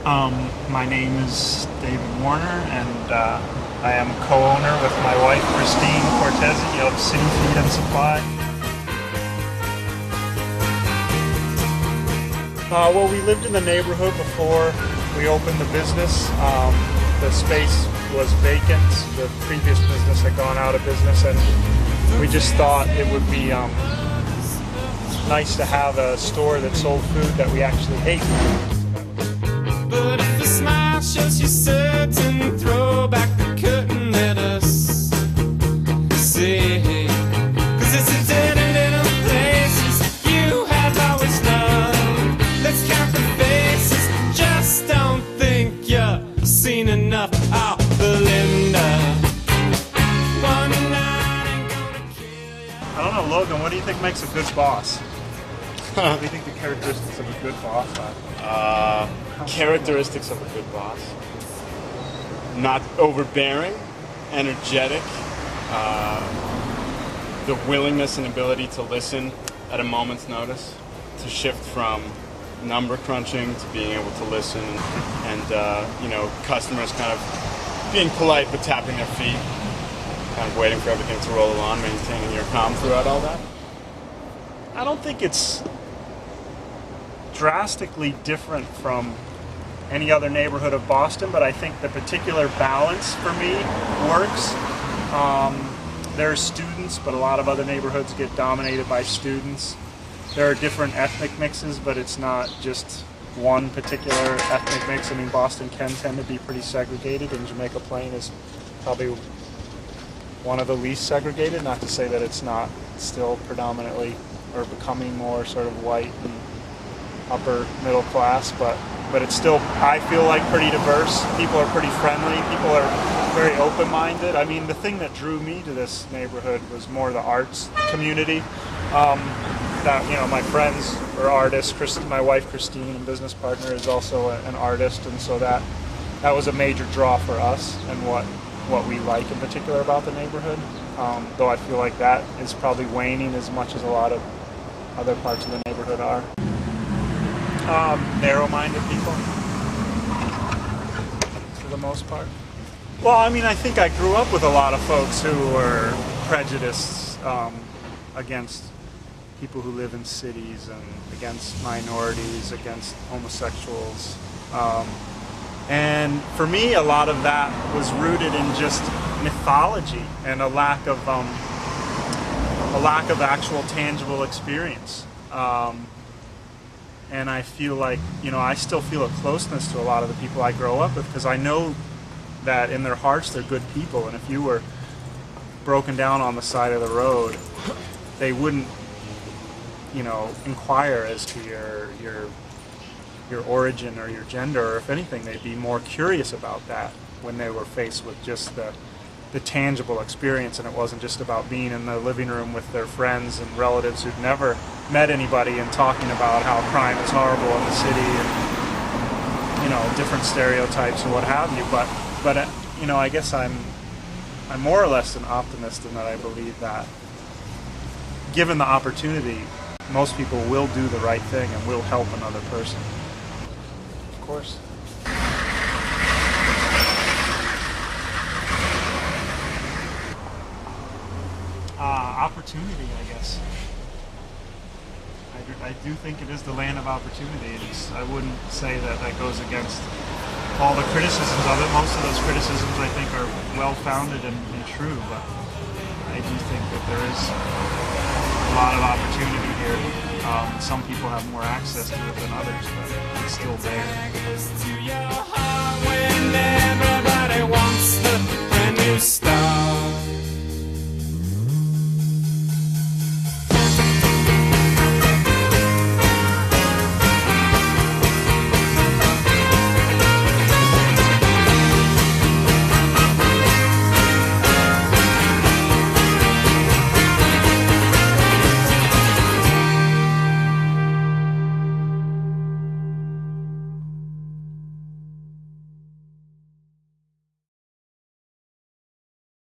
My name is David Warner, and I am co-owner with my wife Christine Cortese of City Feed and Supply. Well, we lived in the neighborhood before we opened the business. The space was vacant. The previous business had gone out of business, and we just thought it would be nice to have a store that sold food that we actually ate. But if a smile shows you certain, throw back the curtain, let us see. 'Cause it's a dead end of places you have always loved. Let's count the faces, just don't think you've seen enough. Oh, Belinda, one night ain't gonna kill you. I don't know, Logan, what do you think makes a good boss? What do you think the characteristics of a good boss are? Characteristics of a good boss: not overbearing, energetic, the willingness and ability to listen at a moment's notice, to shift from number crunching to being able to listen, and customers kind of being polite but tapping their feet, kind of waiting for everything to roll along, maintaining your calm throughout all that. I don't think it's drastically different from any other neighborhood of Boston, but I think the particular balance for me works. There are students, but a lot of other neighborhoods get dominated by students. There are different ethnic mixes, but it's not just one particular ethnic mix. I mean, Boston can tend to be pretty segregated, and Jamaica Plain is probably one of the least segregated. Not to say that it's not still predominantly or becoming more sort of white and upper middle class, but it's still, I feel like, pretty diverse. People are pretty friendly. People are very open-minded. I mean, the thing that drew me to this neighborhood was more the arts community. My friends are artists. My wife Christine, and business partner, is also an artist, and so that was a major draw for us and what we like in particular about the neighborhood. Though I feel like that is probably waning as much as a lot of other parts of the neighborhood are. Narrow-minded people, for the most part. Well, I mean, I think I grew up with a lot of folks who were prejudiced against people who live in cities, and against minorities, against homosexuals. And for me, a lot of that was rooted in just mythology and a lack of actual tangible experience. And I feel like, I still feel a closeness to a lot of the people I grow up with, because I know that in their hearts they're good people, and if you were broken down on the side of the road, they wouldn't, inquire as to your origin or your gender, or if anything, they'd be more curious about that when they were faced with just the tangible experience, and it wasn't just about being in the living room with their friends and relatives who'd never met anybody and talking about how crime is horrible in the city and different stereotypes and what have you. But I guess I'm more or less an optimist in that I believe that given the opportunity, most people will do the right thing and will help another person. Of course. Opportunity, I guess. I do think it is the land of opportunity. I wouldn't say that goes against all the criticisms of it. Most of those criticisms, I think, are well-founded and true, but I do think that there is a lot of opportunity here. Some people have more access to it than others, but it's still there.